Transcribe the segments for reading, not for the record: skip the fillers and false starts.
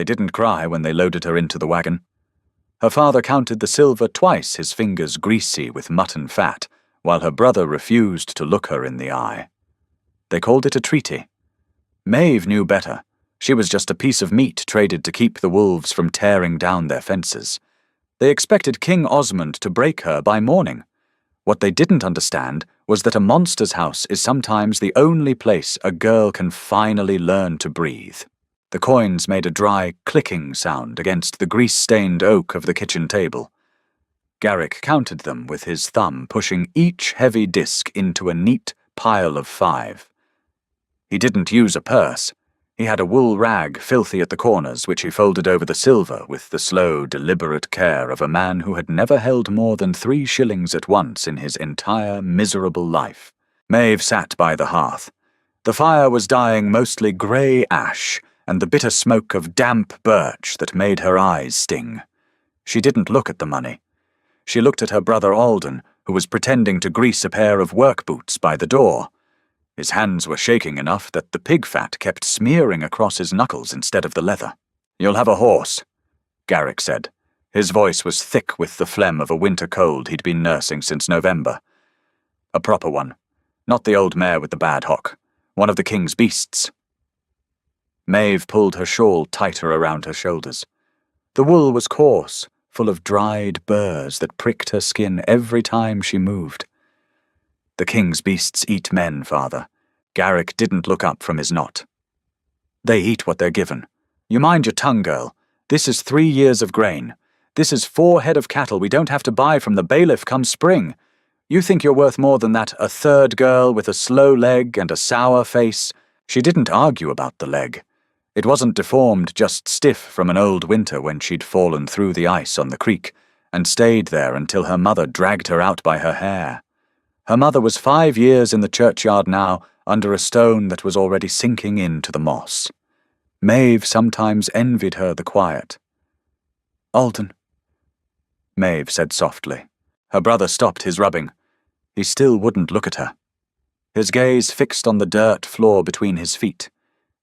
They didn't cry when they loaded her into the wagon. Her father counted the silver twice, his fingers greasy with mutton fat, while her brother refused to look her in the eye. They called it a treaty. Maeve knew better. She was just a piece of meat traded to keep the wolves from tearing down their fences. They expected King Osmond to break her by morning. What they didn't understand was that a monster's house is sometimes the only place a girl can finally learn to breathe. The coins made a dry, clicking sound against the grease-stained oak of the kitchen table. Garrick counted them with his thumb, pushing each heavy disc into a neat pile of 5. He didn't use a purse. He had a wool rag, filthy at the corners, which he folded over the silver with the slow, deliberate care of a man who had never held more than 3 shillings at once in his entire miserable life. Maeve sat by the hearth. The fire was dying mostly grey ash, and the bitter smoke of damp birch that made her eyes sting. She didn't look at the money. She looked at her brother Alden, who was pretending to grease a pair of work boots by the door. His hands were shaking enough that the pig fat kept smearing across his knuckles instead of the leather. "You'll have a horse," Garrick said. His voice was thick with the phlegm of a winter cold he'd been nursing since November. "A proper one. Not the old mare with the bad hock. One of the king's beasts." Maeve pulled her shawl tighter around her shoulders. The wool was coarse, full of dried burrs that pricked her skin every time she moved. "The king's beasts eat men, father." Garrick didn't look up from his knot. "They eat what they're given. You mind your tongue, girl. This is 3 years of grain. This is 4 head of cattle we don't have to buy from the bailiff come spring. You think you're worth more than that, a third girl with a slow leg and a sour face." She didn't argue about the leg. It wasn't deformed, just stiff from an old winter when she'd fallen through the ice on the creek, and stayed there until her mother dragged her out by her hair. Her mother was 5 years in the churchyard now, under a stone that was already sinking into the moss. Maeve sometimes envied her the quiet. "Alden," Maeve said softly. Her brother stopped his rubbing. He still wouldn't look at her. His gaze fixed on the dirt floor between his feet.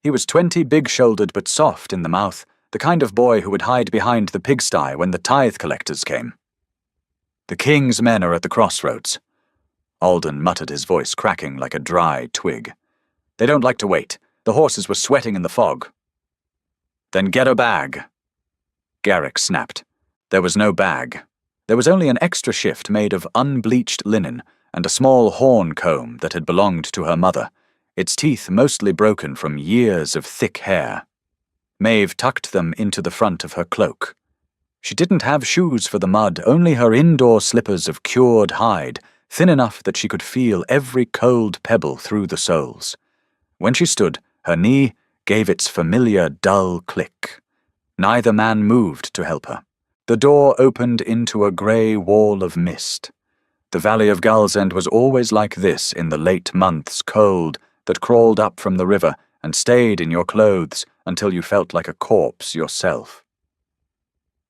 He was 20, big-shouldered but soft in the mouth, the kind of boy who would hide behind the pigsty when the tithe collectors came. "The king's men are at the crossroads." Alden muttered, his voice cracking like a dry twig. "They don't like to wait. The horses were sweating in the fog." "Then get a bag." Garrick snapped. There was no bag. There was only an extra shift made of unbleached linen and a small horn comb that had belonged to her mother, its teeth mostly broken from years of thick hair. Maeve tucked them into the front of her cloak. She didn't have shoes for the mud, only her indoor slippers of cured hide, thin enough that she could feel every cold pebble through the soles. When she stood, her knee gave its familiar dull click. Neither man moved to help her. The door opened into a grey wall of mist. The Valley of Gulsend was always like this in the late months, cold, that crawled up from the river and stayed in your clothes until you felt like a corpse yourself.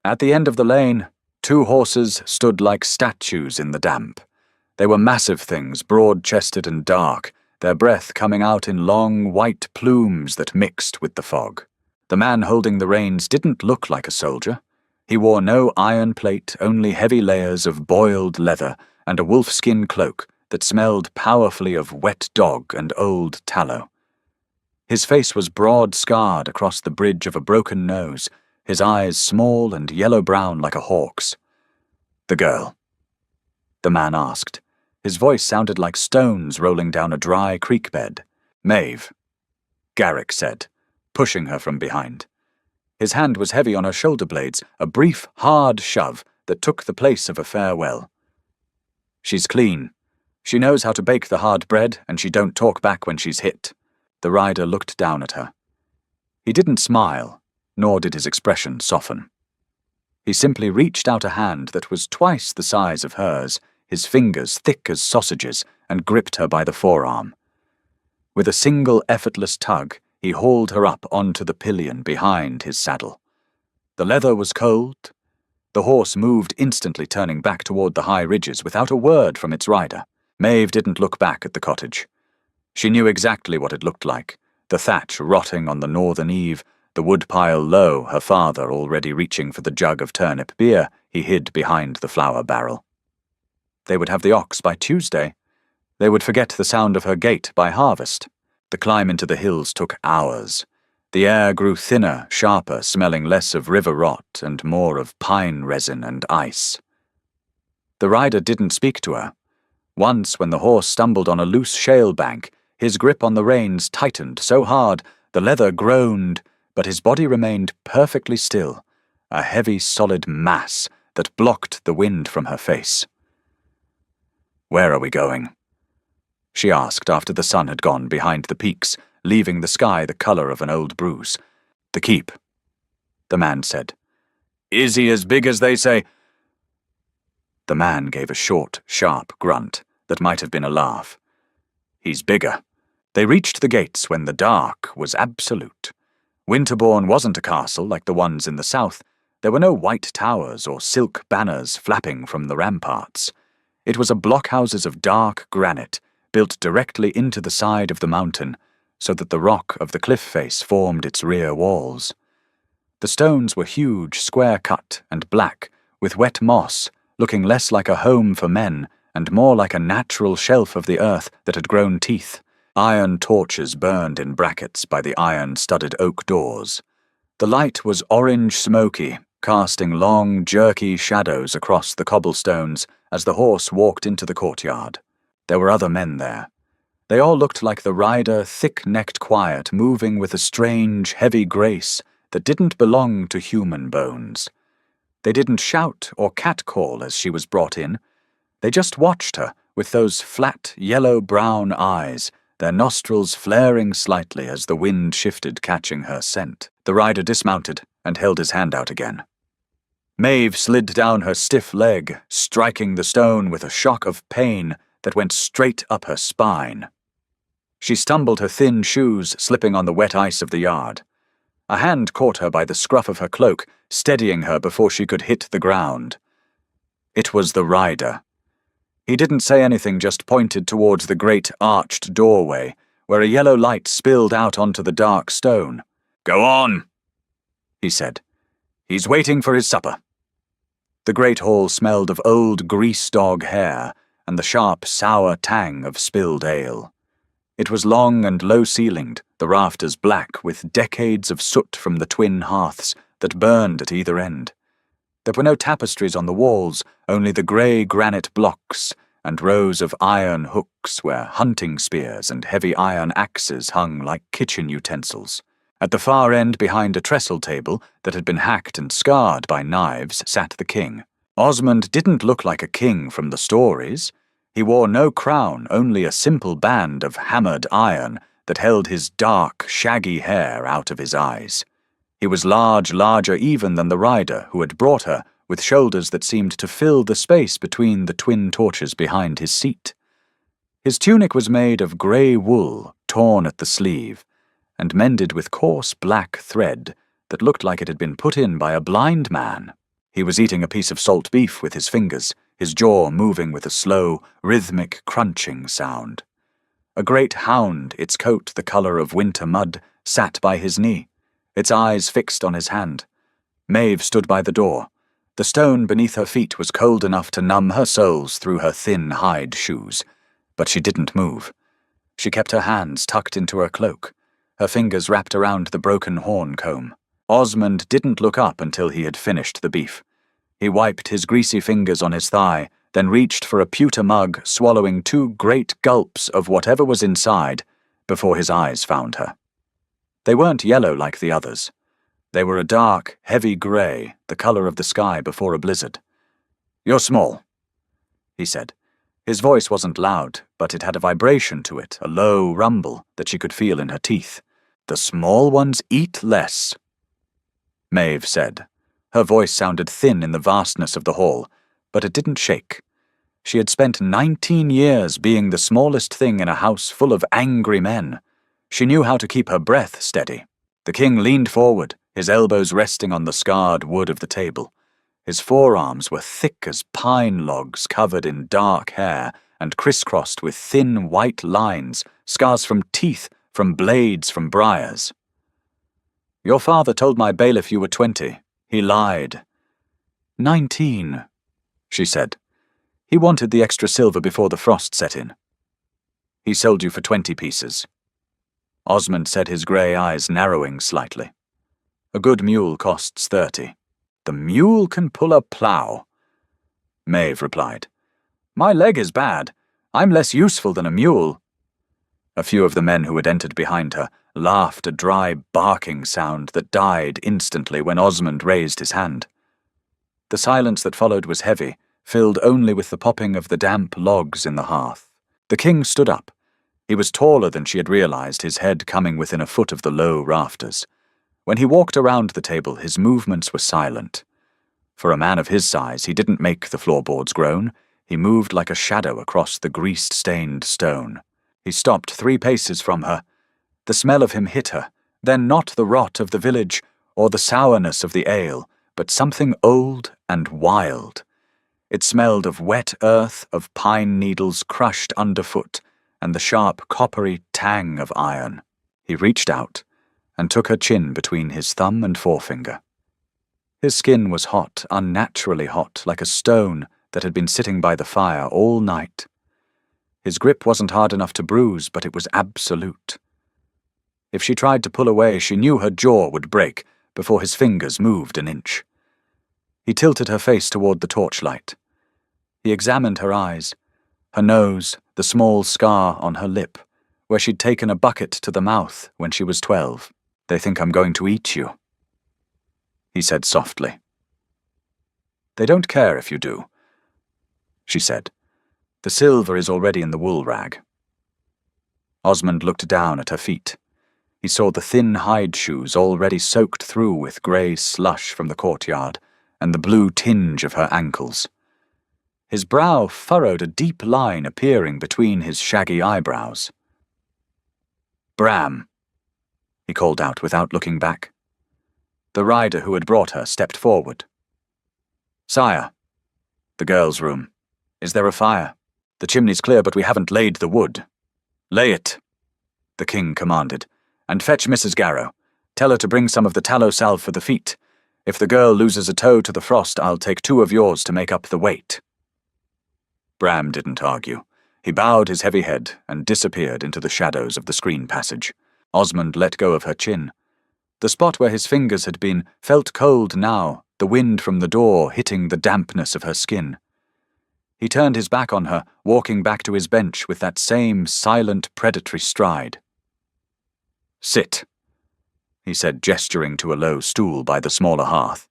At the end of the lane, 2 horses stood like statues in the damp. They were massive things, broad-chested and dark, their breath coming out in long, white plumes that mixed with the fog. The man holding the reins didn't look like a soldier. He wore no iron plate, only heavy layers of boiled leather and a wolfskin cloak that smelled powerfully of wet dog and old tallow. His face was broad-scarred across the bridge of a broken nose, his eyes small and yellow-brown like a hawk's. "The girl?" the man asked. His voice sounded like stones rolling down a dry creek bed. "Maeve," Garrick said, pushing her from behind. His hand was heavy on her shoulder blades, a brief, hard shove that took the place of a farewell. "She's clean. She knows how to bake the hard bread, and she don't talk back when she's hit." The rider looked down at her. He didn't smile, nor did his expression soften. He simply reached out a hand that was twice the size of hers, his fingers thick as sausages, and gripped her by the forearm. With a single effortless tug, he hauled her up onto the pillion behind his saddle. The leather was cold. The horse moved instantly, turning back toward the high ridges without a word from its rider. Maeve didn't look back at the cottage. She knew exactly what it looked like, the thatch rotting on the northern eave, The woodpile low, her father already reaching for the jug of turnip beer he hid behind the flour barrel. They would have the ox by Tuesday. They would forget the sound of her gate by harvest. The climb into the hills took hours. The air grew thinner, sharper, smelling less of river rot and more of pine resin and ice. The rider didn't speak to her. Once, when the horse stumbled on a loose shale bank, his grip on the reins tightened so hard the leather groaned, but his body remained perfectly still, a heavy, solid mass that blocked the wind from her face. "Where are we going?" she asked after the sun had gone behind the peaks, leaving the sky the color of an old bruise. "The keep," the man said. "Is he as big as they say?" The man gave a short, sharp grunt that might have been a laugh. "He's bigger." They reached the gates when the dark was absolute. Winterbourne wasn't a castle like the ones in the south. There were no white towers or silk banners flapping from the ramparts. It was a blockhouses of dark granite, built directly into the side of the mountain, so that the rock of the cliff face formed its rear walls. The stones were huge, square-cut, and black, with wet moss, looking less like a home for men and more like a natural shelf of the earth that had grown teeth. Iron torches burned in brackets by the iron-studded oak doors. The light was orange-smoky, casting long, jerky shadows across the cobblestones as the horse walked into the courtyard. There were other men there. They all looked like the rider, thick-necked quiet, moving with a strange, heavy grace that didn't belong to human bones. They didn't shout or catcall as she was brought in. They just watched her with those flat, yellow-brown eyes, their nostrils flaring slightly as the wind shifted, catching her scent. The rider dismounted and held his hand out again. Maeve slid down her stiff leg, striking the stone with a shock of pain that went straight up her spine. She stumbled, her thin shoes slipping on the wet ice of the yard. A hand caught her by the scruff of her cloak, steadying her before she could hit the ground. It was the rider. He didn't say anything, just pointed towards the great arched doorway, where a yellow light spilled out onto the dark stone. "Go on," he said. "He's waiting for his supper." The great hall smelled of old grease-dog hair and the sharp, sour tang of spilled ale. It was long and low-ceilinged, the rafters black with decades of soot from the twin hearths that burned at either end. There were no tapestries on the walls, only the grey granite blocks and rows of iron hooks where hunting spears and heavy iron axes hung like kitchen utensils. At the far end, behind a trestle table that had been hacked and scarred by knives, sat the king. Osmond didn't look like a king from the stories. He wore no crown, only a simple band of hammered iron that held his dark, shaggy hair out of his eyes. He was larger even than the rider who had brought her, with shoulders that seemed to fill the space between the twin torches behind his seat. His tunic was made of grey wool, torn at the sleeve, and mended with coarse black thread that looked like it had been put in by a blind man. He was eating a piece of salt beef with his fingers, his jaw moving with a slow, rhythmic crunching sound. A great hound, its coat the colour of winter mud, sat by his knee, its eyes fixed on his hand. Maeve stood by the door. The stone beneath her feet was cold enough to numb her soles through her thin hide shoes, but she didn't move. She kept her hands tucked into her cloak, her fingers wrapped around the broken horn comb. Osmond didn't look up until he had finished the beef. He wiped his greasy fingers on his thigh, then reached for a pewter mug, swallowing 2 great gulps of whatever was inside before his eyes found her. They weren't yellow like the others. They were a dark, heavy grey, the colour of the sky before a blizzard. "You're small," he said. His voice wasn't loud, but it had a vibration to it, a low rumble that she could feel in her teeth. "The small ones eat less," Maeve said. Her voice sounded thin in the vastness of the hall, but it didn't shake. She had spent 19 years being the smallest thing in a house full of angry men. She knew how to keep her breath steady. The king leaned forward, his elbows resting on the scarred wood of the table. His forearms were thick as pine logs covered in dark hair and crisscrossed with thin white lines, scars from teeth, from blades, from briars. Your father told my bailiff you were 20. He lied. 19, she said. He wanted the extra silver before the frost set in. He sold you for 20 pieces. Osmond said, his grey eyes narrowing slightly. A good mule costs 30. The mule can pull a plough. Maeve replied. My leg is bad. I'm less useful than a mule. A few of the men who had entered behind her laughed, a dry barking sound that died instantly when Osmond raised his hand. The silence that followed was heavy, filled only with the popping of the damp logs in the hearth. The king stood up. He was taller than she had realized, his head coming within a foot of the low rafters. When he walked around the table, his movements were silent. For a man of his size, he didn't make the floorboards groan. He moved like a shadow across the grease-stained stone. He stopped 3 paces from her. The smell of him hit her, then not the rot of the village or the sourness of the ale, but something old and wild. It smelled of wet earth, of pine needles crushed underfoot, and the sharp coppery tang of iron. He reached out and took her chin between his thumb and forefinger. His skin was hot, unnaturally hot, like a stone that had been sitting by the fire all night. His grip wasn't hard enough to bruise, but it was absolute. If she tried to pull away, she knew her jaw would break before his fingers moved an inch. He tilted her face toward the torchlight. He examined her eyes, her nose, the small scar on her lip, where she'd taken a bucket to the mouth when she was 12. They think I'm going to eat you, he said softly. They don't care if you do, she said. The silver is already in the wool rag. Osmond looked down at her feet. He saw the thin hide shoes already soaked through with grey slush from the courtyard, and the blue tinge of her ankles. His brow furrowed, a deep line appearing between his shaggy eyebrows. Bram, he called out without looking back. The rider who had brought her stepped forward. Sire, the girl's room. Is there a fire? The chimney's clear, but we haven't laid the wood. Lay it, the king commanded, and fetch Mrs. Garrow. Tell her to bring some of the tallow salve for the feet. If the girl loses a toe to the frost, I'll take 2 of yours to make up the weight. Bram didn't argue. He bowed his heavy head and disappeared into the shadows of the screen passage. Osmond let go of her chin. The spot where his fingers had been felt cold now, the wind from the door hitting the dampness of her skin. He turned his back on her, walking back to his bench with that same silent, predatory stride. Sit, he said, gesturing to a low stool by the smaller hearth.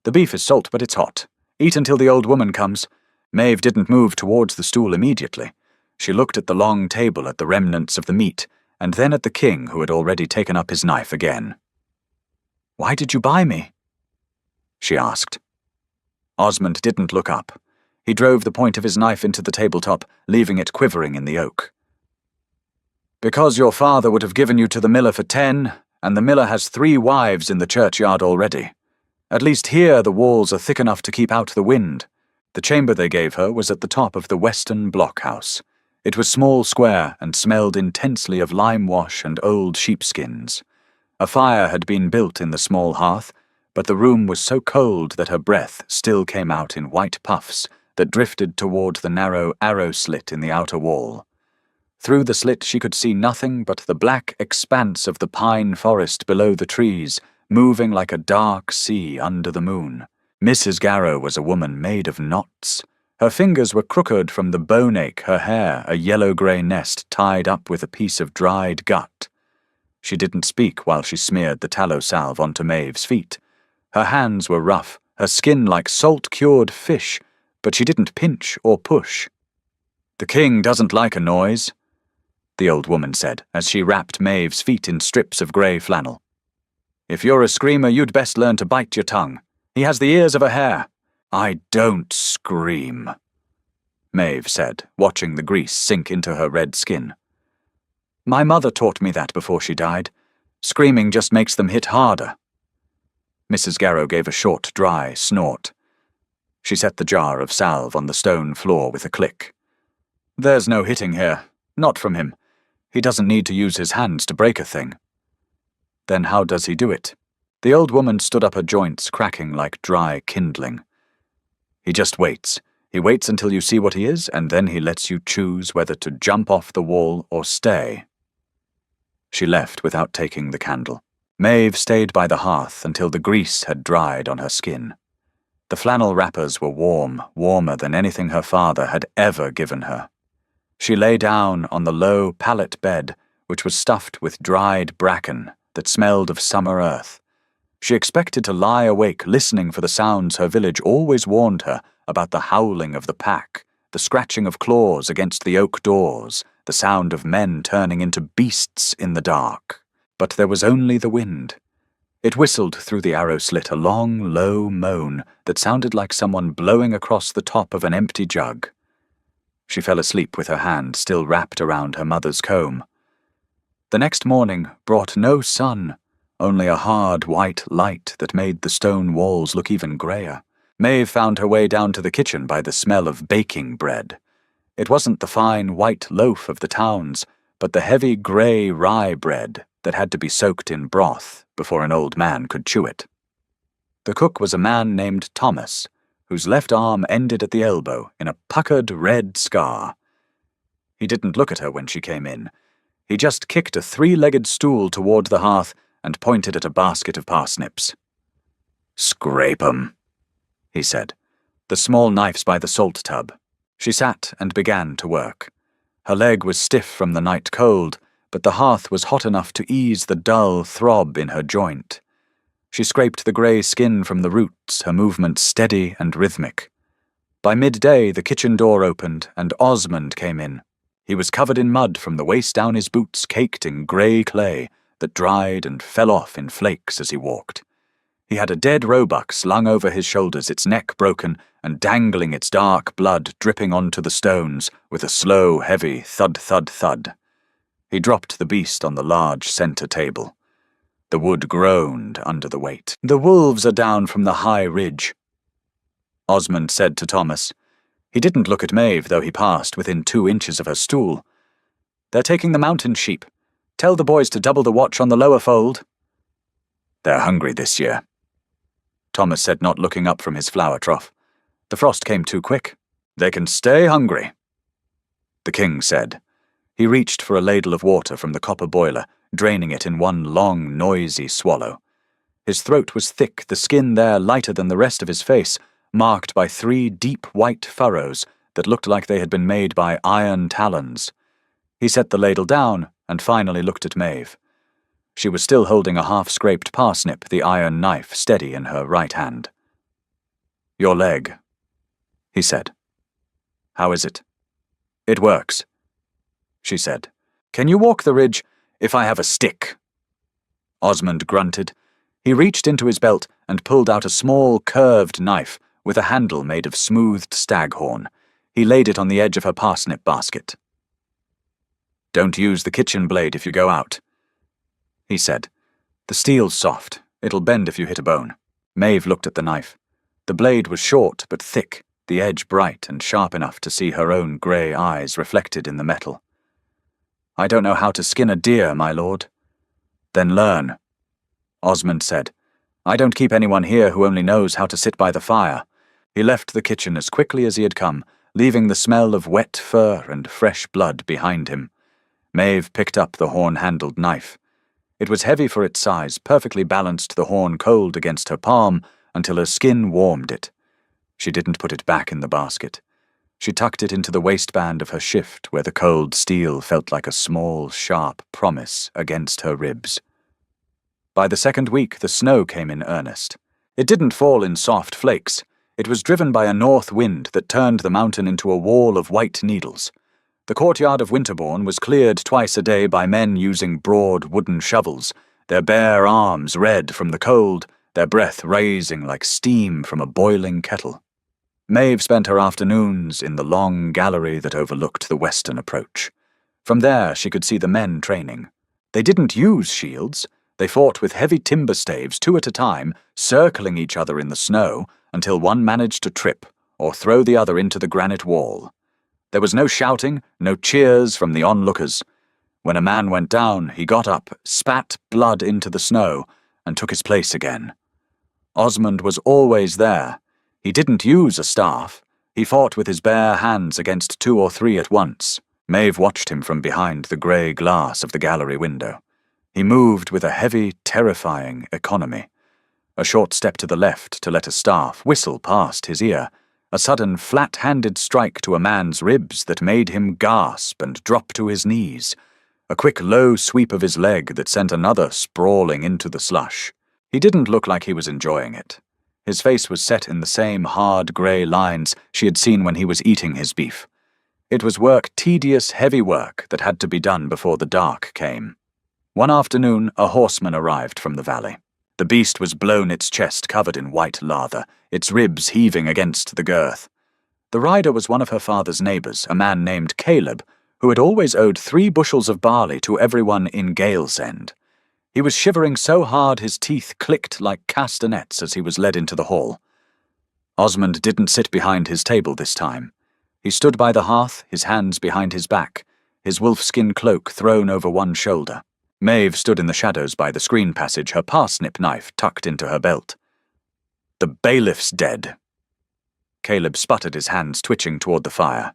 The beef is salt, but it's hot. Eat until the old woman comes. Maeve didn't move towards the stool immediately. She looked at the long table, at the remnants of the meat, and then at the king, who had already taken up his knife again. Why did you buy me? She asked. Osmond didn't look up. He drove the point of his knife into the tabletop, leaving it quivering in the oak. Because your father would have given you to the miller for 10, and the miller has 3 wives in the churchyard already. At least here the walls are thick enough to keep out the wind. The chamber they gave her was at the top of the western blockhouse. It was small, square, and smelled intensely of lime wash and old sheepskins. A fire had been built in the small hearth, but the room was so cold that her breath still came out in white puffs that drifted toward the narrow arrow slit in the outer wall. Through the slit she could see nothing but the black expanse of the pine forest below the trees, moving like a dark sea under the moon. Mrs. Garrow was a woman made of knots. Her fingers were crooked from the bone ache, her hair a yellow-grey nest tied up with a piece of dried gut. She didn't speak while she smeared the tallow salve onto Maeve's feet. Her hands were rough, her skin like salt-cured fish, but she didn't pinch or push. The king doesn't like a noise, the old woman said, as she wrapped Maeve's feet in strips of grey flannel. If you're a screamer, you'd best learn to bite your tongue. He has the ears of a hare. I don't scream, Maeve said, watching the grease sink into her red skin. My mother taught me that before she died. Screaming just makes them hit harder. Mrs. Garrow gave a short, dry snort. She set the jar of salve on the stone floor with a click. There's no hitting here. Not from him. He doesn't need to use his hands to break a thing. Then how does he do it? The old woman stood up, her joints cracking like dry kindling. He just waits. He waits until you see what he is, and then he lets you choose whether to jump off the wall or stay. She left without taking the candle. Maeve stayed by the hearth until the grease had dried on her skin. The flannel wrappers were warm, warmer than anything her father had ever given her. She lay down on the low pallet bed, which was stuffed with dried bracken that smelled of summer earth. She expected to lie awake listening for the sounds her village always warned her about: the howling of the pack, the scratching of claws against the oak doors, the sound of men turning into beasts in the dark. But there was only the wind. It whistled through the arrow slit, a long, low moan that sounded like someone blowing across the top of an empty jug. She fell asleep with her hand still wrapped around her mother's comb. The next morning brought no sun, only a hard white light that made the stone walls look even greyer. Maeve found her way down to the kitchen by the smell of baking bread. It wasn't the fine white loaf of the towns, but the heavy grey rye bread that had to be soaked in broth before an old man could chew it. The cook was a man named Thomas, whose left arm ended at the elbow in a puckered red scar. He didn't look at her when she came in. He just kicked a three-legged stool toward the hearth and pointed at a basket of parsnips. "Scrape 'em," he said. The small knifes by the salt tub. She sat and began to work. Her leg was stiff from the night cold, but the hearth was hot enough to ease the dull throb in her joint. She scraped the grey skin from the roots, her movements steady and rhythmic. By midday the kitchen door opened and Osmond came in. He was covered in mud from the waist down, his boots caked in grey clay that dried and fell off in flakes as he walked. He had a dead roebuck slung over his shoulders, its neck broken and dangling, its dark blood dripping onto the stones with a slow, heavy thud-thud-thud. He dropped the beast on the large centre table. The wood groaned under the weight. "The wolves are down from the high ridge," Osmond said to Thomas. He didn't look at Maeve, though he passed within 2 inches of her stool. "They're taking the mountain sheep. Tell the boys to double the watch on the lower fold." "They're hungry this year," Thomas said, not looking up from his flour trough. "The frost came too quick. They can stay hungry," the king said. He reached for a ladle of water from the copper boiler, draining it in one long, noisy swallow. His throat was thick, the skin there lighter than the rest of his face, marked by 3 deep white furrows that looked like they had been made by iron talons. He set the ladle down and finally looked at Maeve. She was still holding a half-scraped parsnip, the iron knife steady in her right hand. "Your leg," he said. "How is it?" "It works," she said. "Can you walk the ridge if I have a stick?" Osmond grunted. He reached into his belt and pulled out a small, curved knife with a handle made of smoothed staghorn. He laid it on the edge of her parsnip basket. "Don't use the kitchen blade if you go out," he said. "The steel's soft. It'll bend if you hit a bone." Maeve looked at the knife. The blade was short but thick, the edge bright and sharp enough to see her own grey eyes reflected in the metal. "I don't know how to skin a deer, my lord." "Then learn," Osmond said. "I don't keep anyone here who only knows how to sit by the fire." He left the kitchen as quickly as he had come, leaving the smell of wet fur and fresh blood behind him. Maeve picked up the horn-handled knife. It was heavy for its size, perfectly balanced, the horn cold against her palm until her skin warmed it. She didn't put it back in the basket. She tucked it into the waistband of her shift, where the cold steel felt like a small, sharp promise against her ribs. By the second week, the snow came in earnest. It didn't fall in soft flakes. It was driven by a north wind that turned the mountain into a wall of white needles. The courtyard of Winterbourne was cleared twice a day by men using broad wooden shovels, their bare arms red from the cold, their breath rising like steam from a boiling kettle. Maeve spent her afternoons in the long gallery that overlooked the western approach. From there she could see the men training. They didn't use shields. They fought with heavy timber staves, 2 at a time, circling each other in the snow until one managed to trip or throw the other into the granite wall. There was no shouting, no cheers from the onlookers. When a man went down, he got up, spat blood into the snow, and took his place again. Osmond was always there. He didn't use a staff. He fought with his bare hands against 2 or 3 at once. Maeve watched him from behind the grey glass of the gallery window. He moved with a heavy, terrifying economy. A short step to the left to let a staff whistle past his ear. A sudden flat-handed strike to a man's ribs that made him gasp and drop to his knees. A quick low sweep of his leg that sent another sprawling into the slush. He didn't look like he was enjoying it. His face was set in the same hard grey lines she had seen when he was eating his beef. It was work, tedious, heavy work that had to be done before the dark came. One afternoon, a horseman arrived from the valley. The beast was blown, its chest covered in white lather, its ribs heaving against the girth. The rider was one of her father's neighbours, a man named Caleb, who had always owed 3 bushels of barley to everyone in Galesend. He was shivering so hard his teeth clicked like castanets as he was led into the hall. Osmond didn't sit behind his table this time. He stood by the hearth, his hands behind his back, his wolfskin cloak thrown over one shoulder. Maeve stood in the shadows by the screen passage, her parsnip knife tucked into her belt. "The bailiff's dead." Caleb sputtered, his hands twitching toward the fire.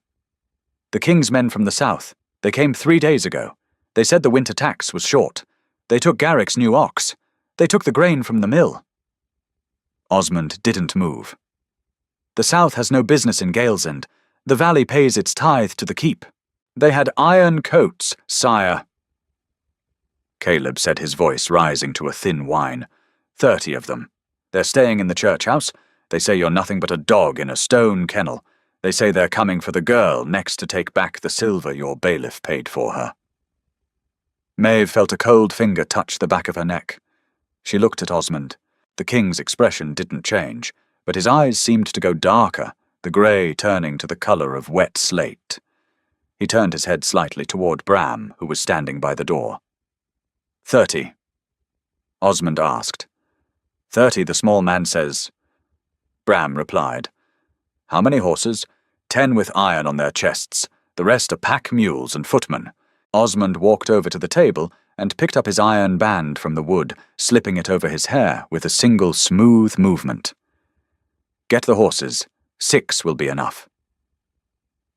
"The king's men from the south. They came 3 days ago. They said the winter tax was short. They took Garrick's new ox. They took the grain from the mill." Osmond didn't move. "The south has no business in Galesend. The valley pays its tithe to the keep. They had iron coats, sire." Caleb said, his voice rising to a thin whine. 30 of them. They're staying in the church house. They say you're nothing but a dog in a stone kennel. They say they're coming for the girl next to take back the silver your bailiff paid for her." Maeve felt a cold finger touch the back of her neck. She looked at Osmond. The king's expression didn't change, but his eyes seemed to go darker, the grey turning to the colour of wet slate. He turned his head slightly toward Bram, who was standing by the door. 30. Osmond asked. 30, the small man says. Bram replied. How many horses? 10 with iron on their chests. The rest are pack mules and footmen. Osmond walked over to the table and picked up his iron band from the wood, slipping it over his hair with a single smooth movement. Get the horses. 6 will be enough.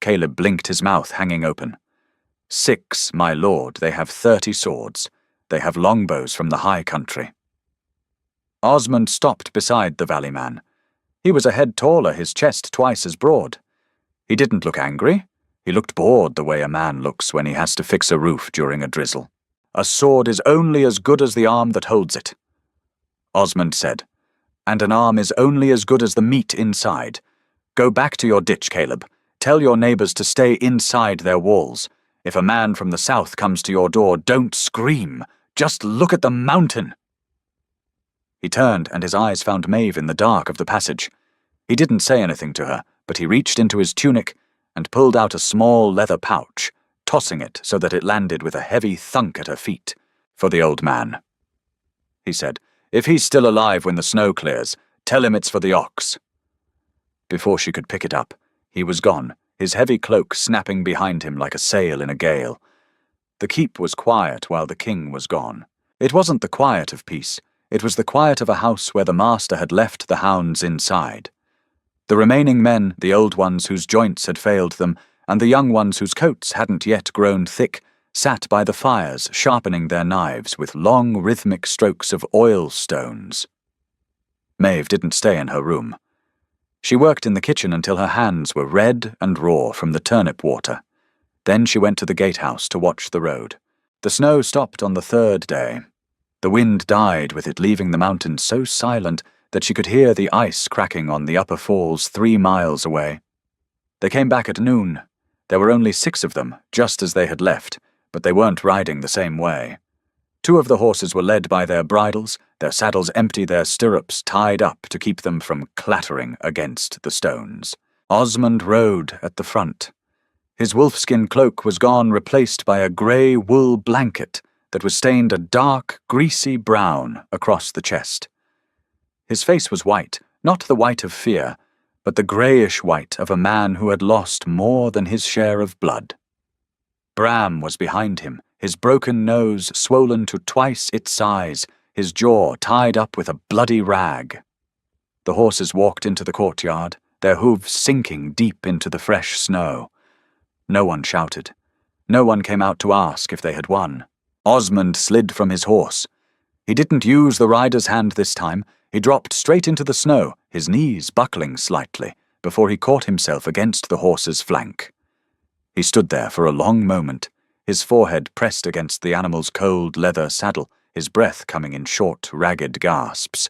Caleb blinked, his mouth hanging open. 6, my lord, they have 30 swords. They have longbows from the high country. Osmond stopped beside the valley man. He was a head taller, his chest twice as broad. He didn't look angry. He looked bored the way a man looks when he has to fix a roof during a drizzle. A sword is only as good as the arm that holds it. Osmond said, and an arm is only as good as the meat inside. Go back to your ditch, Caleb. Tell your neighbours to stay inside their walls. If a man from the south comes to your door, don't scream. Just look at the mountain. He turned, and his eyes found Maeve in the dark of the passage. He didn't say anything to her, but he reached into his tunic and pulled out a small leather pouch, tossing it so that it landed with a heavy thunk at her feet. For the old man, he said. If he's still alive when the snow clears, tell him it's for the ox. Before she could pick it up, he was gone, his heavy cloak snapping behind him like a sail in a gale. The keep was quiet while the king was gone. It wasn't the quiet of peace. It was the quiet of a house where the master had left the hounds inside. The remaining men, the old ones whose joints had failed them, and the young ones whose coats hadn't yet grown thick, sat by the fires, sharpening their knives with long rhythmic strokes of oil stones. Maeve didn't stay in her room. She worked in the kitchen until her hands were red and raw from the turnip water. Then she went to the gatehouse to watch the road. The snow stopped on the 3rd day. The wind died with it, leaving the mountains so silent that she could hear the ice cracking on the upper falls 3 miles away. They came back at noon. There were only 6 of them, just as they had left, but they weren't riding the same way. 2 of the horses were led by their bridles, their saddles empty, their stirrups tied up to keep them from clattering against the stones. Osmond rode at the front. His wolfskin cloak was gone, replaced by a grey wool blanket that was stained a dark, greasy brown across the chest. His face was white, not the white of fear, but the greyish white of a man who had lost more than his share of blood. Bram was behind him, his broken nose swollen to twice its size, his jaw tied up with a bloody rag. The horses walked into the courtyard, their hooves sinking deep into the fresh snow. No one shouted. No one came out to ask if they had won. Osmond slid from his horse. He didn't use the rider's hand this time. He dropped straight into the snow, his knees buckling slightly, before he caught himself against the horse's flank. He stood there for a long moment, his forehead pressed against the animal's cold leather saddle, his breath coming in short, ragged gasps.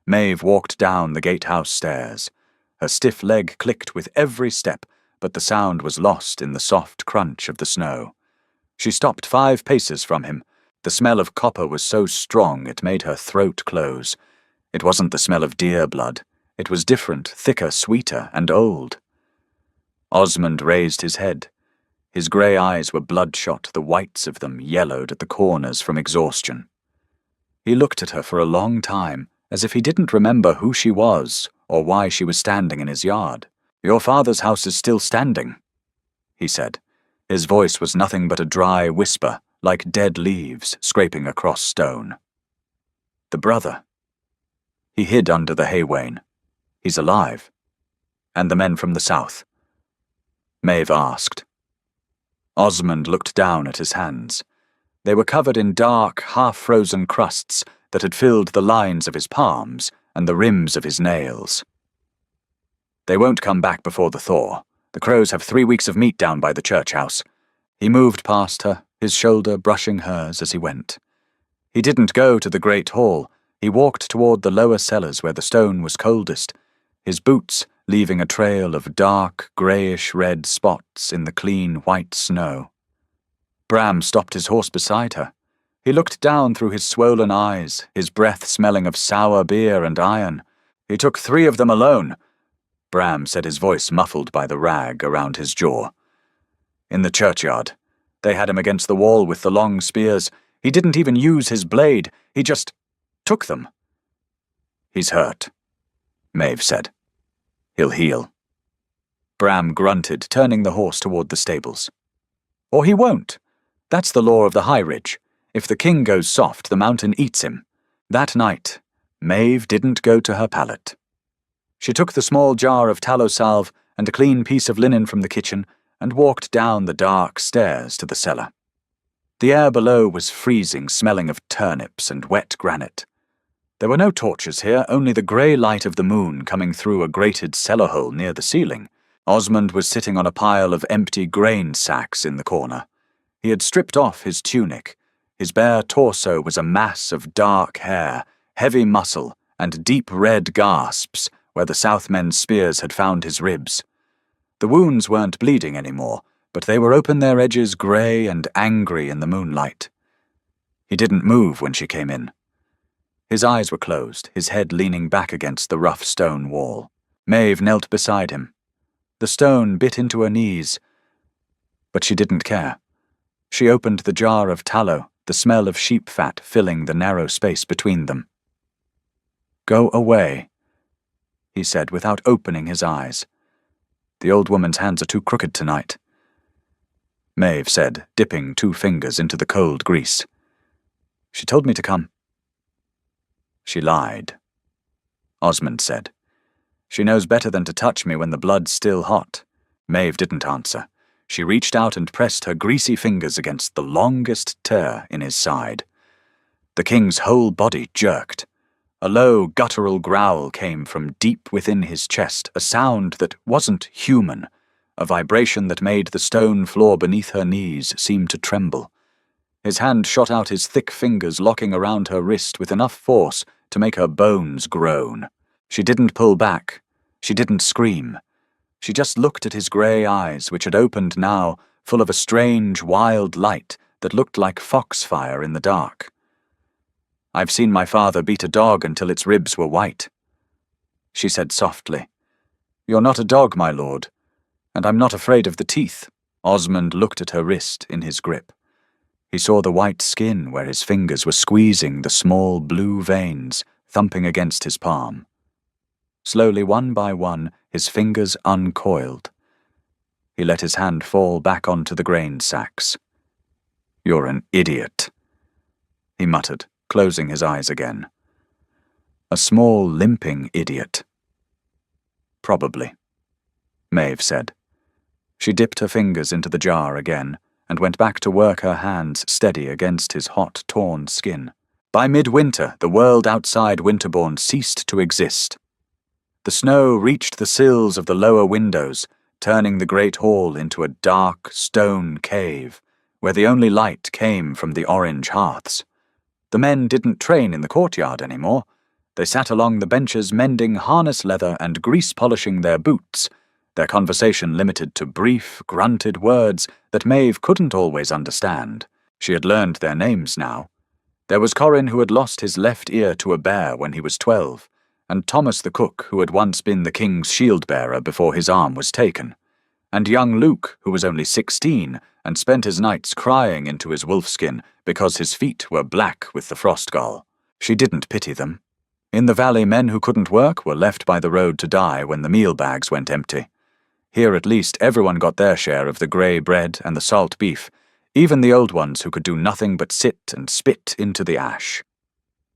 Maeve walked down the gatehouse stairs. Her stiff leg clicked with every step, but the sound was lost in the soft crunch of the snow. She stopped 5 paces from him. The smell of copper was so strong it made her throat close. It wasn't the smell of deer blood. It was different, thicker, sweeter, and old. Osmond raised his head. His grey eyes were bloodshot, the whites of them yellowed at the corners from exhaustion. He looked at her for a long time, as if he didn't remember who she was or why she was standing in his yard. "Your father's house is still standing," he said. His voice was nothing but a dry whisper, like dead leaves scraping across stone. "The brother. He hid under the hay wain. He's alive. And the men from the south?" Maeve asked. Osmond looked down at his hands. They were covered in dark, half-frozen crusts that had filled the lines of his palms and the rims of his nails. "They won't come back before the thaw. The crows have 3 weeks of meat down by the church house." He moved past her, his shoulder brushing hers as he went. He didn't go to the great hall. He walked toward the lower cellars where the stone was coldest, his boots leaving a trail of dark, greyish-red spots in the clean white snow. Bram stopped his horse beside her. He looked down through his swollen eyes, his breath smelling of sour beer and iron. "He took 3 of them alone," Bram said, his voice muffled by the rag around his jaw. "In the churchyard. They had him against the wall with the long spears. He didn't even use his blade. He just took them." "He's hurt," Maeve said. "He'll heal." Bram grunted, turning the horse toward the stables. "Or he won't. That's the law of the High Ridge. If the king goes soft, the mountain eats him." That night, Maeve didn't go to her pallet. She took the small jar of tallow salve and a clean piece of linen from the kitchen and walked down the dark stairs to the cellar. The air below was freezing, smelling of turnips and wet granite. There were no torches here, only the grey light of the moon coming through a grated cellar hole near the ceiling. Osmond was sitting on a pile of empty grain sacks in the corner. He had stripped off his tunic. His bare torso was a mass of dark hair, heavy muscle, and deep red gasps where the Southmen spears had found his ribs. The wounds weren't bleeding anymore, but they were open their edges grey and angry in the moonlight. He didn't move when she came in. His eyes were closed, his head leaning back against the rough stone wall. Maeve knelt beside him. The stone bit into her knees, but she didn't care. She opened the jar of tallow, the smell of sheep fat filling the narrow space between them. "Go away," he said without opening his eyes. "The old woman's hands are too crooked tonight," Maeve said, dipping 2 fingers into the cold grease. "She told me to come." "She lied," Osmond said. "She knows better than to touch me when the blood's still hot." Maeve didn't answer. She reached out and pressed her greasy fingers against the longest tear in his side. The king's whole body jerked. A low, guttural growl came from deep within his chest, a sound that wasn't human, a vibration that made the stone floor beneath her knees seem to tremble. His hand shot out, his thick fingers locking around her wrist with enough force to make her bones groan. She didn't pull back. She didn't scream. She just looked at his grey eyes, which had opened now, full of a strange, wild light that looked like foxfire in the dark. "I've seen my father beat a dog until its ribs were white," she said softly. "You're not a dog, my lord, and I'm not afraid of the teeth." Osmond looked at her wrist in his grip. He saw the white skin where his fingers were squeezing the small blue veins thumping against his palm. Slowly, one by one, his fingers uncoiled. He let his hand fall back onto the grain sacks. "You're an idiot," he muttered, closing his eyes again. A small, limping idiot. Probably, Maeve said. She dipped her fingers into the jar again and went back to work her hands steady against his hot, torn skin. By midwinter, the world outside Winterbourne ceased to exist. The snow reached the sills of the lower windows, turning the great hall into a dark stone cave, where the only light came from the orange hearths. The men didn't train in the courtyard anymore. They sat along the benches mending harness leather and grease-polishing their boots, their conversation limited to brief, grunted words that Maeve couldn't always understand. She had learned their names now. There was Corrin, who had lost his left ear to a bear when he was 12, and Thomas the cook, who had once been the king's shield-bearer before his arm was taken, and young Luke, who was only 16 and spent his nights crying into his wolfskin because his feet were black with the frost gall. She didn't pity them. In the valley, men who couldn't work were left by the road to die when the meal bags went empty. Here at least everyone got their share of the grey bread and the salt beef, even the old ones who could do nothing but sit and spit into the ash.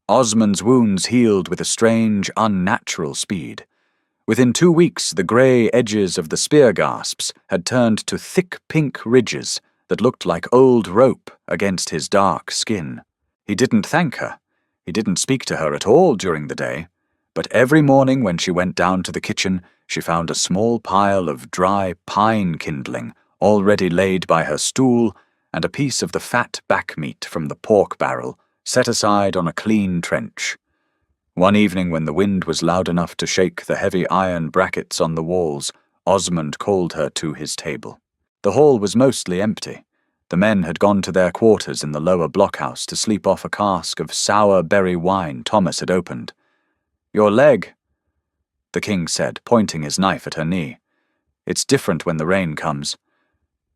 Osmond's wounds healed with a strange, unnatural speed. Within 2 weeks, the grey edges of the spear gasps had turned to thick pink ridges that looked like old rope against his dark skin. He didn't thank her. He didn't speak to her at all during the day, but every morning when she went down to the kitchen, she found a small pile of dry pine kindling already laid by her stool and a piece of the fat back meat from the pork barrel set aside on a clean trench. One evening when the wind was loud enough to shake the heavy iron brackets on the walls, Osmond called her to his table. The hall was mostly empty. The men had gone to their quarters in the lower blockhouse to sleep off a cask of sour berry wine Thomas had opened. "Your leg," the king said, pointing his knife at her knee. "It's different when the rain comes."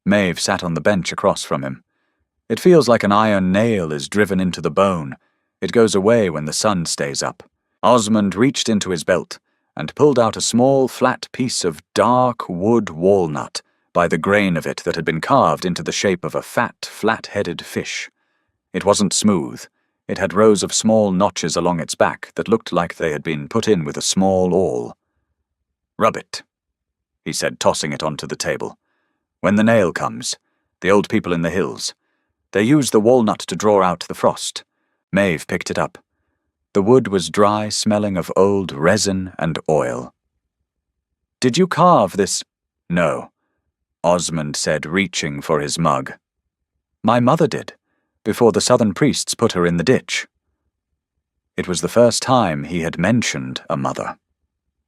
Maeve sat on the bench across from him. "It feels like an iron nail is driven into the bone. It goes away when the sun stays up." Osmond reached into his belt and pulled out a small, flat piece of dark wood walnut by the grain of it that had been carved into the shape of a fat, flat-headed fish. It wasn't smooth. It had rows of small notches along its back that looked like they had been put in with a small awl. "Rub it," he said, tossing it onto the table. "When the nail comes, the old people in the hills, they use the walnut to draw out the frost." Maeve picked it up. The wood was dry, smelling of old resin and oil. "Did you carve this?" "No," Osmond said, reaching for his mug. "My mother did, before the southern priests put her in the ditch." It was the first time he had mentioned a mother.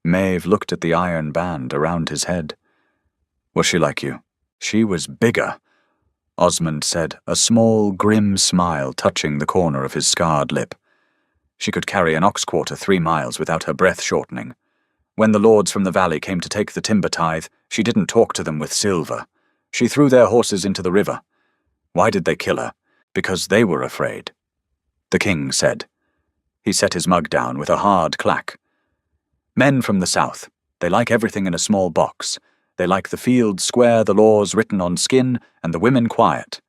Maeve looked at the iron band around his head. "Was she like you?" "She was bigger," Osmond said, a small, grim smile touching the corner of his scarred lip. "She could carry an ox quarter 3 miles without her breath shortening. When the lords from the valley came to take the timber tithe, she didn't talk to them with silver. She threw their horses into the river. Why did they kill her? Because they were afraid," the king said. He set his mug down with a hard clack. "Men from the south, they like everything in a small box. They like the field square, the laws written on skin, and the women quiet.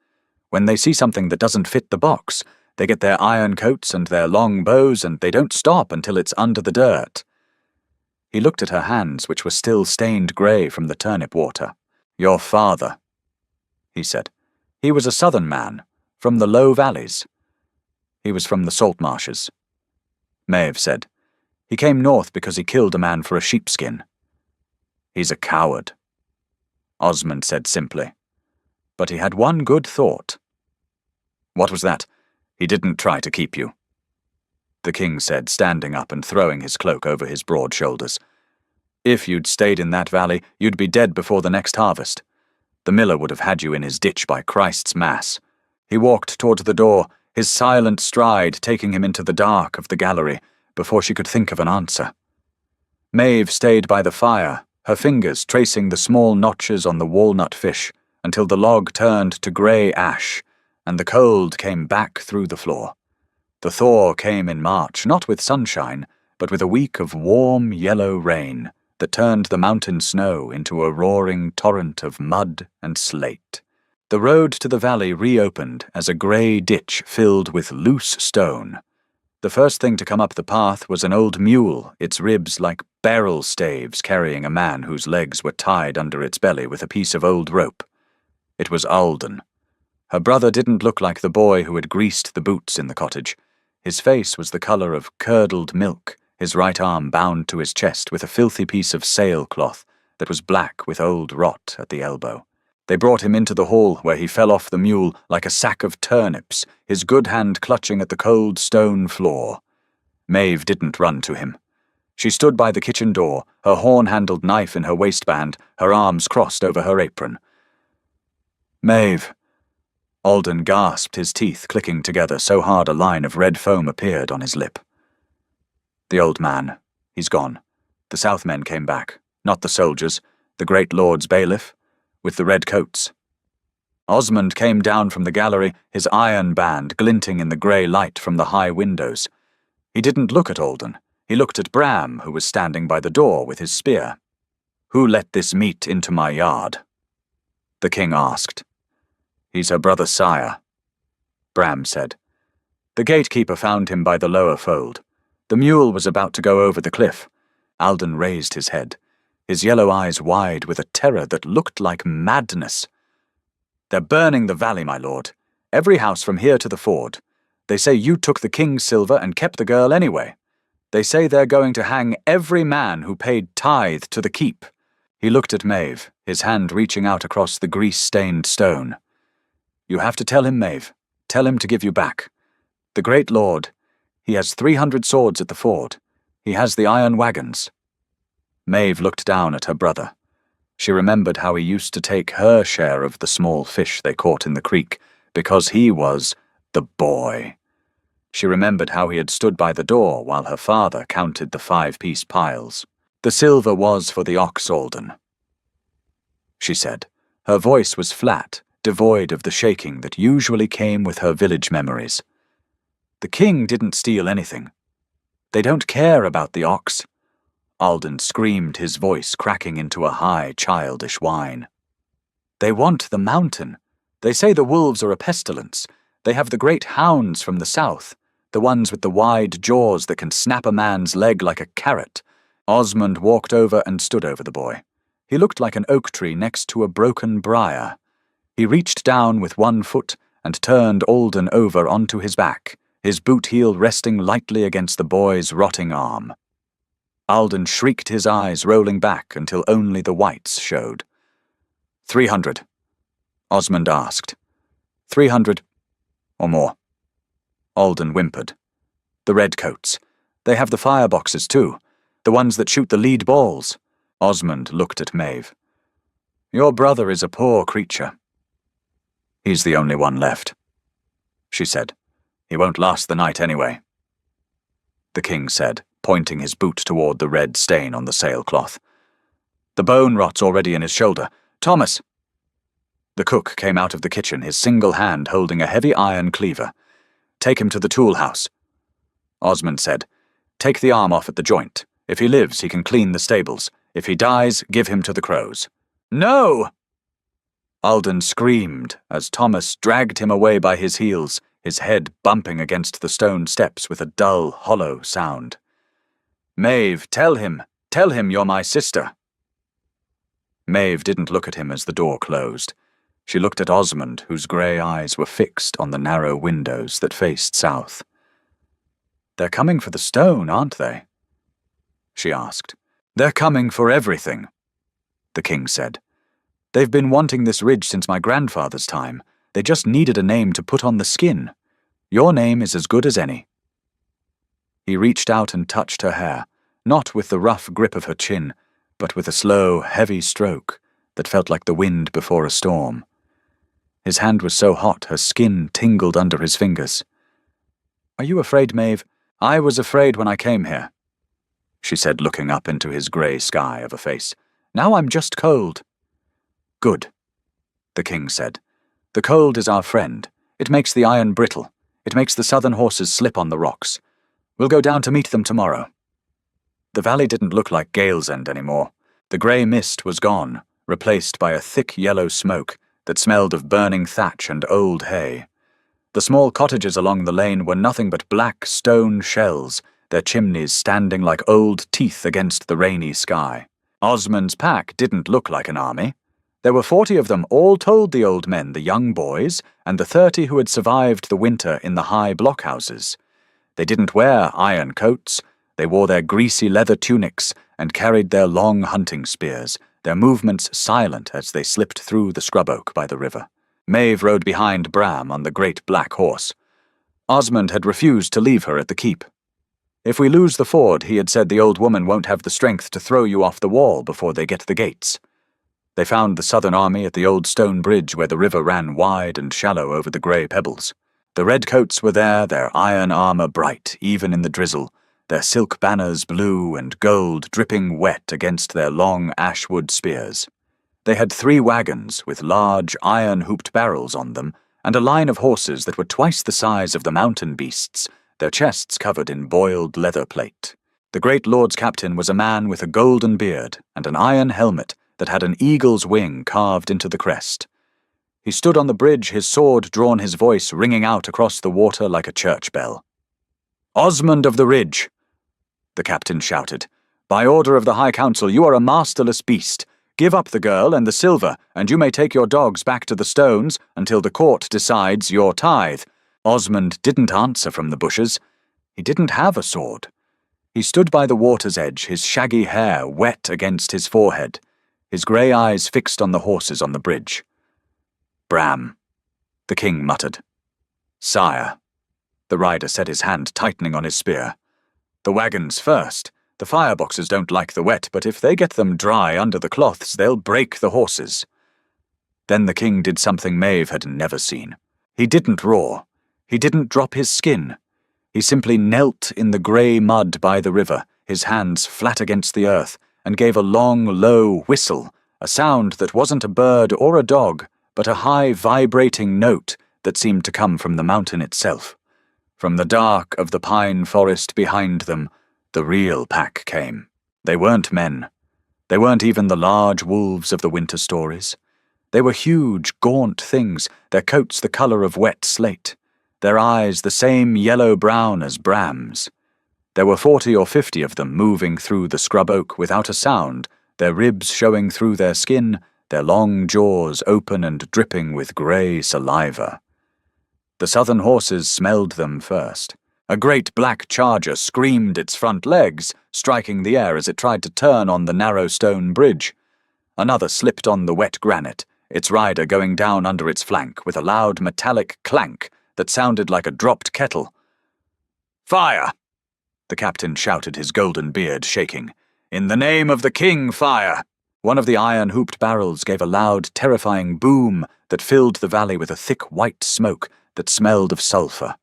When they see something that doesn't fit the box, they get their iron coats and their long bows, and they don't stop until it's under the dirt." He looked at her hands, which were still stained grey from the turnip water. "Your father," he said. "He was a southern man, from the low valleys." "He was from the salt marshes," Maeve said. "He came north because he killed a man for a sheepskin." "He's a coward," Osmond said simply. But he had one good thought. "What was that? He didn't try to keep you," the king said, standing up and throwing his cloak over his broad shoulders. "If you'd stayed in that valley, you'd be dead before the next harvest. The miller would have had you in his ditch by Christ's mass." He walked toward the door, his silent stride taking him into the dark of the gallery, before she could think of an answer. Maeve stayed by the fire, her fingers tracing the small notches on the walnut fish, until the log turned to grey ash, and the cold came back through the floor. The thaw came in March, not with sunshine, but with a week of warm yellow rain that turned the mountain snow into a roaring torrent of mud and slate. The road to the valley reopened as a grey ditch filled with loose stone, The first thing to come up the path was an old mule, its ribs like barrel staves carrying a man whose legs were tied under its belly with a piece of old rope. It was Alden. Her brother didn't look like the boy who had greased the boots in the cottage. His face was the colour of curdled milk, his right arm bound to his chest with a filthy piece of sailcloth that was black with old rot at the elbow. They brought him into the hall, where he fell off the mule like a sack of turnips, his good hand clutching at the cold stone floor. Maeve didn't run to him. She stood by the kitchen door, her horn-handled knife in her waistband, her arms crossed over her apron. "Maeve." Alden gasped, his teeth clicking together so hard a line of red foam appeared on his lip. "The old man. He's gone. The Southmen came back. Not the soldiers. The great lord's bailiff. With the red coats." Osmond came down from the gallery, his iron band glinting in the grey light from the high windows. He didn't look at Alden. He looked at Bram, who was standing by the door with his spear. "Who let this meat into my yard?" the king asked. "He's her brother's sire," Bram said. "The gatekeeper found him by the lower fold. The mule was about to go over the cliff." Alden raised his head, his yellow eyes wide with a terror that looked like madness. "They're burning the valley, my lord. Every house from here to the ford. They say you took the king's silver and kept the girl anyway. They say they're going to hang every man who paid tithe to the keep." He looked at Maeve, his hand reaching out across the grease-stained stone. "You have to tell him, Maeve. Tell him to give you back. The great lord, he has 300 swords at the ford. He has the iron wagons." Maeve looked down at her brother. She remembered how he used to take her share of the small fish they caught in the creek, because he was the boy. She remembered how he had stood by the door while her father counted the 5-piece piles. "The silver was for the ox, Alden," she said. Her voice was flat, devoid of the shaking that usually came with her village memories. "The king didn't steal anything. They don't care about the ox." Alden screamed, his voice cracking into a high, childish whine. "They want the mountain. They say the wolves are a pestilence. They have the great hounds from the south, the ones with the wide jaws that can snap a man's leg like a carrot." Osmond walked over and stood over the boy. He looked like an oak tree next to a broken briar. He reached down with one foot and turned Alden over onto his back, his boot heel resting lightly against the boy's rotting arm. Alden shrieked, his eyes rolling back until only the whites showed. 300, Osmond asked. 300 or more. Alden whimpered. "The redcoats. They have the fireboxes too, the ones that shoot the lead balls." Osmond looked at Maeve. "Your brother is a poor creature." "He's the only one left," she said. "He won't last the night anyway," the king said, pointing his boot toward the red stain on the sailcloth. "The bone rot's already in his shoulder. Thomas!" The cook came out of the kitchen, his single hand holding a heavy iron cleaver. "Take him to the tool house," Osmond said. "Take the arm off at the joint. If he lives, he can clean the stables. If he dies, give him to the crows." "No!" Alden screamed as Thomas dragged him away by his heels, his head bumping against the stone steps with a dull, hollow sound. "Maeve, tell him you're my sister." Maeve didn't look at him as the door closed. She looked at Osmond, whose grey eyes were fixed on the narrow windows that faced south. "They're coming for the stone, aren't they?" she asked. "They're coming for everything," the king said. "They've been wanting this ridge since my grandfather's time. They just needed a name to put on the skin. Your name is as good as any." He reached out and touched her hair, not with the rough grip of her chin, but with a slow, heavy stroke that felt like the wind before a storm. His hand was so hot her skin tingled under his fingers. "Are you afraid, Maeve? I was afraid when I came here," she said, looking up into his grey sky of a face. "Now I'm just cold." "Good," the king said. "The cold is our friend. It makes the iron brittle. It makes the southern horses slip on the rocks. We'll go down to meet them tomorrow." The valley didn't look like Galesend anymore. The grey mist was gone, replaced by a thick yellow smoke that smelled of burning thatch and old hay. The small cottages along the lane were nothing but black stone shells, their chimneys standing like old teeth against the rainy sky. Osmond's pack didn't look like an army. There were 40 of them, all told, the old men, the young boys, and the 30 who had survived the winter in the high blockhouses. They didn't wear iron coats. They wore their greasy leather tunics and carried their long hunting spears, their movements silent as they slipped through the scrub oak by the river. Maeve rode behind Bram on the great black horse. Osmond had refused to leave her at the keep. If we lose the ford, he had said, the old woman won't have the strength to throw you off the wall before they get to the gates. They found the southern army at the old stone bridge where the river ran wide and shallow over the grey pebbles. The redcoats were there, their iron armour bright, even in the drizzle, their silk banners blue and gold dripping wet against their long ashwood spears. They had 3 wagons with large iron-hooped barrels on them, and a line of horses that were twice the size of the mountain beasts, their chests covered in boiled leather plate. The great lord's captain was a man with a golden beard and an iron helmet that had an eagle's wing carved into the crest. He stood on the bridge, his sword drawn, his voice ringing out across the water like a church bell. "Osmond of the Ridge," the captain shouted, "by order of the High Council, you are a masterless beast. Give up the girl and the silver, and you may take your dogs back to the stones until the court decides your tithe." Osmond didn't answer from the bushes. He didn't have a sword. He stood by the water's edge, his shaggy hair wet against his forehead, his grey eyes fixed on the horses on the bridge. "Bram," the king muttered. "Sire," the rider said, his hand tightening on his spear. "The wagons first. The fireboxes don't like the wet, but if they get them dry under the cloths, they'll break the horses." Then the king did something Maeve had never seen. He didn't roar. He didn't drop his skin. He simply knelt in the grey mud by the river, his hands flat against the earth, and gave a long, low whistle, a sound that wasn't a bird or a dog, but a high, vibrating note that seemed to come from the mountain itself. From the dark of the pine forest behind them, the real pack came. They weren't men. They weren't even the large wolves of the winter stories. They were huge, gaunt things, their coats the colour of wet slate, their eyes the same yellow-brown as Bram's. There were 40 or 50 of them moving through the scrub oak without a sound, their ribs showing through their skin, their long jaws open and dripping with grey saliva. The southern horses smelled them first. A great black charger screamed its front legs, striking the air as it tried to turn on the narrow stone bridge. Another slipped on the wet granite, its rider going down under its flank with a loud metallic clank that sounded like a dropped kettle. "Fire!" the captain shouted, his golden beard shaking. "In the name of the king, fire!" One of the iron-hooped barrels gave a loud, terrifying boom that filled the valley with a thick white smoke that smelled of sulphur.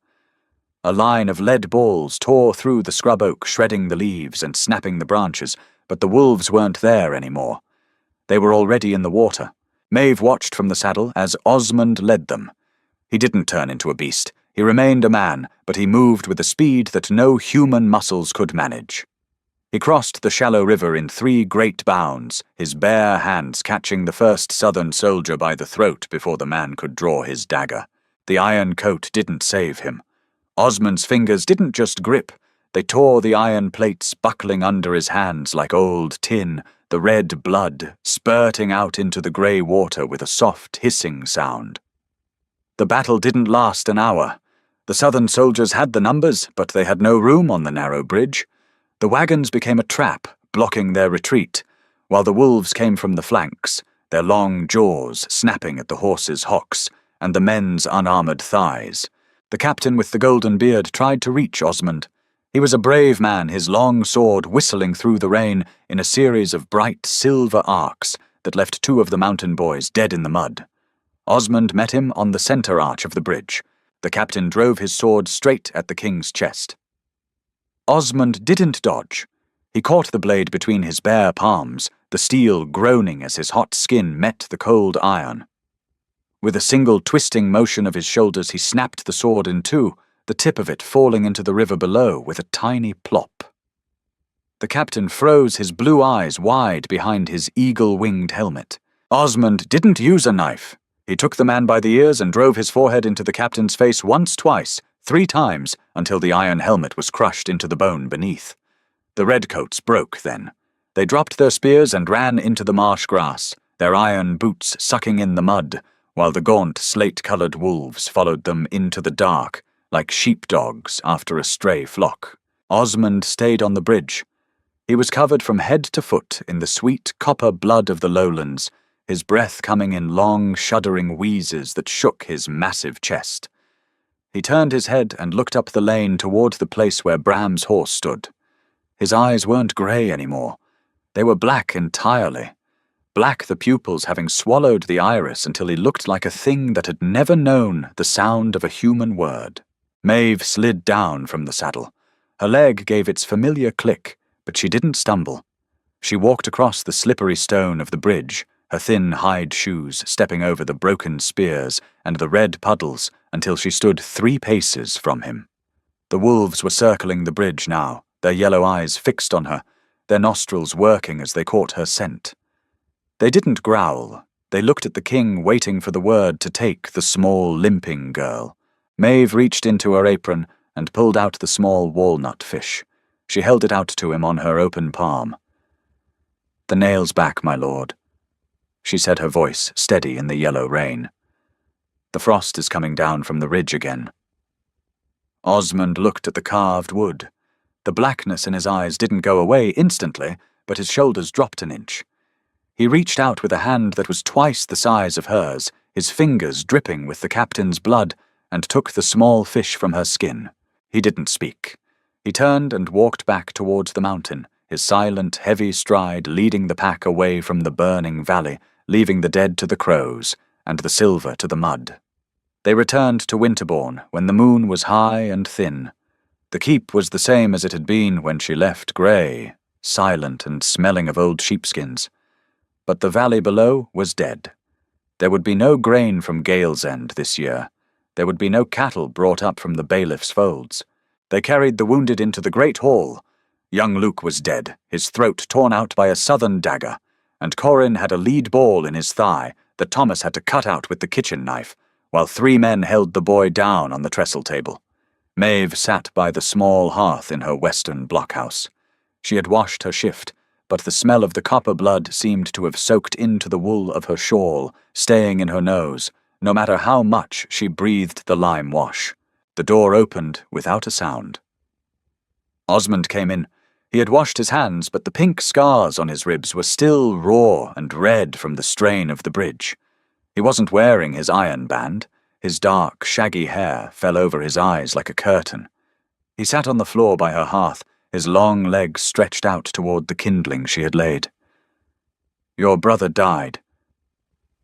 A line of lead balls tore through the scrub oak, shredding the leaves and snapping the branches, but the wolves weren't there anymore. They were already in the water. Maeve watched from the saddle as Osmond led them. He didn't turn into a beast. He remained a man, but he moved with a speed that no human muscles could manage. He crossed the shallow river in 3 great bounds, his bare hands catching the first southern soldier by the throat before the man could draw his dagger. The iron coat didn't save him. Osmond's fingers didn't just grip. They tore the iron plates buckling under his hands like old tin, the red blood spurting out into the grey water with a soft hissing sound. The battle didn't last an hour. The southern soldiers had the numbers, but they had no room on the narrow bridge. The wagons became a trap, blocking their retreat, while the wolves came from the flanks, their long jaws snapping at the horses' hocks and the men's unarmoured thighs. The captain with the golden beard tried to reach Osmond. He was a brave man, his long sword whistling through the rain in a series of bright silver arcs that left 2 of the mountain boys dead in the mud. Osmond met him on the centre arch of the bridge. The captain drove his sword straight at the king's chest. Osmond didn't dodge. He caught the blade between his bare palms, the steel groaning as his hot skin met the cold iron. With a single twisting motion of his shoulders, he snapped the sword in 2, the tip of it falling into the river below with a tiny plop. The captain froze, his blue eyes wide behind his eagle-winged helmet. Osmond didn't use a knife. He took the man by the ears and drove his forehead into the captain's face once, twice, 3 times, until the iron helmet was crushed into the bone beneath. The redcoats broke then. They dropped their spears and ran into the marsh grass, their iron boots sucking in the mud, while the gaunt, slate-coloured wolves followed them into the dark, like sheepdogs after a stray flock. Osmond stayed on the bridge. He was covered from head to foot in the sweet copper blood of the lowlands, his breath coming in long, shuddering wheezes that shook his massive chest. He turned his head and looked up the lane toward the place where Bram's horse stood. His eyes weren't grey anymore. They were black entirely. Black, the pupils having swallowed the iris until he looked like a thing that had never known the sound of a human word. Maeve slid down from the saddle. Her leg gave its familiar click, but she didn't stumble. She walked across the slippery stone of the bridge, her thin hide shoes stepping over the broken spears and the red puddles until she stood 3 paces from him. The wolves were circling the bridge now, their yellow eyes fixed on her, their nostrils working as they caught her scent. They didn't growl. They looked at the king waiting for the word to take the small, limping girl. Maeve reached into her apron and pulled out the small walnut fish. She held it out to him on her open palm. "The nail's back, my lord," she said, her voice steady in the yellow rain. "The frost is coming down from the ridge again." Osmond looked at the carved wood. The blackness in his eyes didn't go away instantly, but his shoulders dropped an inch. He reached out with a hand that was twice the size of hers, his fingers dripping with the captain's blood, and took the small fish from her skin. He didn't speak. He turned and walked back towards the mountain, his silent, heavy stride leading the pack away from the burning valley, leaving the dead to the crows, and the silver to the mud. They returned to Winterbourne when the moon was high and thin. The keep was the same as it had been when she left, grey, silent and smelling of old sheepskins. But the valley below was dead. There would be no grain from Galesend this year. There would be no cattle brought up from the bailiff's folds. They carried the wounded into the great hall. Young Luke was dead, his throat torn out by a southern dagger, and Corin had a lead ball in his thigh that Thomas had to cut out with the kitchen knife, while 3 men held the boy down on the trestle table. Maeve sat by the small hearth in her western blockhouse. She had washed her shift, but the smell of the copper blood seemed to have soaked into the wool of her shawl, staying in her nose, no matter how much she breathed the lime wash. The door opened without a sound. Osmond came in. He had washed his hands, but the pink scars on his ribs were still raw and red from the strain of the bridge. He wasn't wearing his iron band. His dark, shaggy hair fell over his eyes like a curtain. He sat on the floor by her hearth, his long legs stretched out toward the kindling she had laid. "Your brother died,"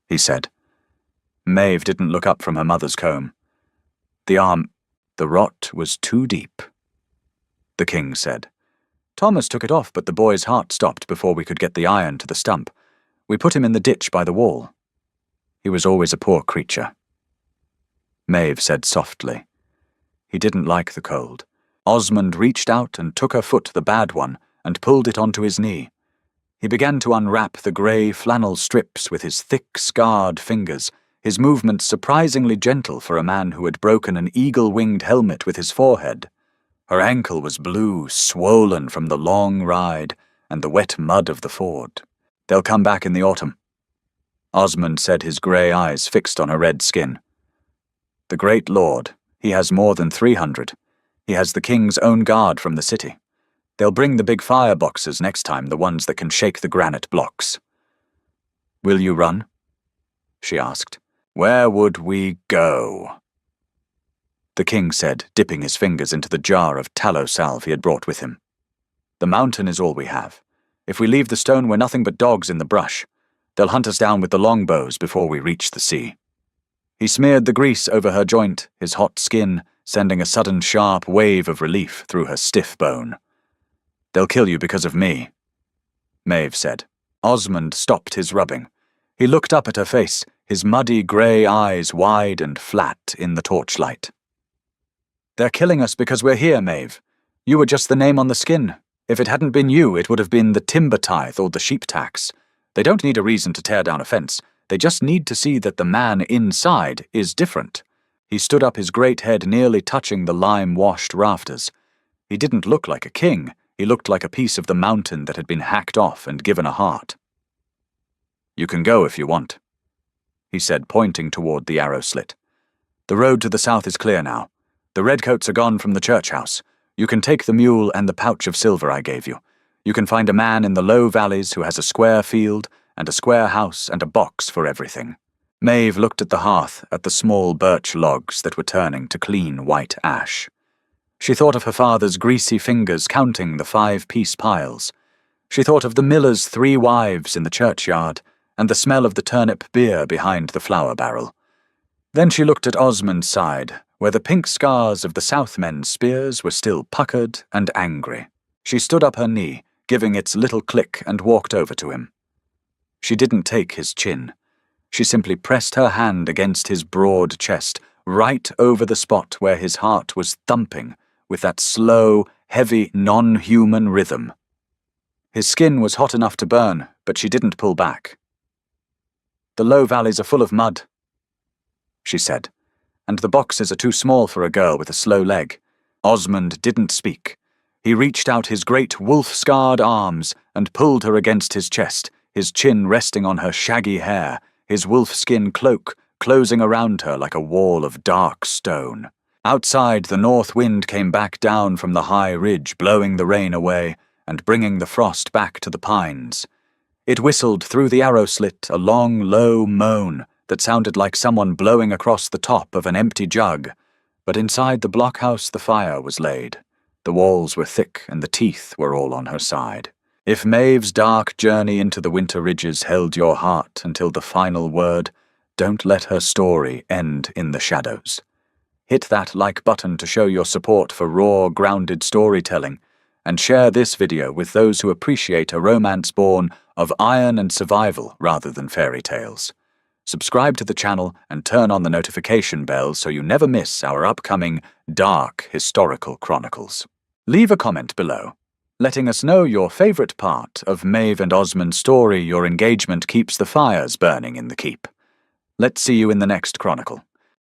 he said. Maeve didn't look up from her mother's comb. The rot was too deep," the king said. "Thomas took it off, but the boy's heart stopped before we could get the iron to the stump. We put him in the ditch by the wall. He was always a poor creature." Maeve said softly. He didn't like the cold. Osmond reached out and took her foot, the bad one, and pulled it onto his knee. He began to unwrap the grey flannel strips with his thick, scarred fingers, his movements surprisingly gentle for a man who had broken an eagle-winged helmet with his forehead. Her ankle was blue, swollen from the long ride and the wet mud of the ford. "They'll come back in the autumn," Osmond said, his grey eyes fixed on her red skin. "The great lord, he has more than 300. He has the king's own guard from the city. They'll bring the big fireboxes next time, the ones that can shake the granite blocks." "Will you run?" she asked. "Where would we go?" the king said, dipping his fingers into the jar of tallow salve he had brought with him. "The mountain is all we have. If we leave the stone, we're nothing but dogs in the brush. They'll hunt us down with the longbows before we reach the sea." He smeared the grease over her joint, his hot skin sending a sudden sharp wave of relief through her stiff bone. "They'll kill you because of me," Maeve said. Osmond stopped his rubbing. He looked up at her face, his muddy grey eyes wide and flat in the torchlight. "They're killing us because we're here, Maeve. You were just the name on the skin. If it hadn't been you, it would have been the timber tithe or the sheep tax. They don't need a reason to tear down a fence. They just need to see that the man inside is different. He stood up, his great head nearly touching the lime-washed rafters. He didn't look like a king. He looked like a piece of the mountain that had been hacked off and given a heart. "You can go if you want," he said, pointing toward the arrow slit. "The road to the south is clear now. The redcoats are gone from the church house. You can take the mule and the pouch of silver I gave you. You can find a man in the low valleys who has a square field and a square house and a box for everything." Maeve looked at the hearth, at the small birch logs that were turning to clean white ash. She thought of her father's greasy fingers counting the 5-piece piles. She thought of the miller's 3 wives in the churchyard and the smell of the turnip beer behind the flour barrel. Then she looked at Osmond's side, where the pink scars of the Southmen spears were still puckered and angry. She stood up her knee, giving its little click, and walked over to him. She didn't take his chin. She simply pressed her hand against his broad chest, right over the spot where his heart was thumping with that slow, heavy, non-human rhythm. His skin was hot enough to burn, but she didn't pull back. "The low valleys are full of mud," she said, "and the boxes are too small for a girl with a slow leg." Osmond didn't speak. He reached out his great wolf-scarred arms and pulled her against his chest, his chin resting on her shaggy hair, his wolf-skin cloak closing around her like a wall of dark stone. Outside, the north wind came back down from the high ridge, blowing the rain away and bringing the frost back to the pines. It whistled through the arrow slit, a long, low moan that sounded like someone blowing across the top of an empty jug. But inside the blockhouse the fire was laid. The walls were thick and the teeth were all on her side. If Maeve's dark journey into the winter ridges held your heart until the final word, don't let her story end in the shadows. Hit that like button to show your support for raw, grounded storytelling, and share this video with those who appreciate a romance born of iron and survival rather than fairy tales. Subscribe to the channel and turn on the notification bell so you never miss our upcoming dark historical chronicles. Leave a comment below, letting us know your favorite part of Maeve and Osmond's story. Your engagement keeps the fires burning in the keep. Let's see you in the next chronicle.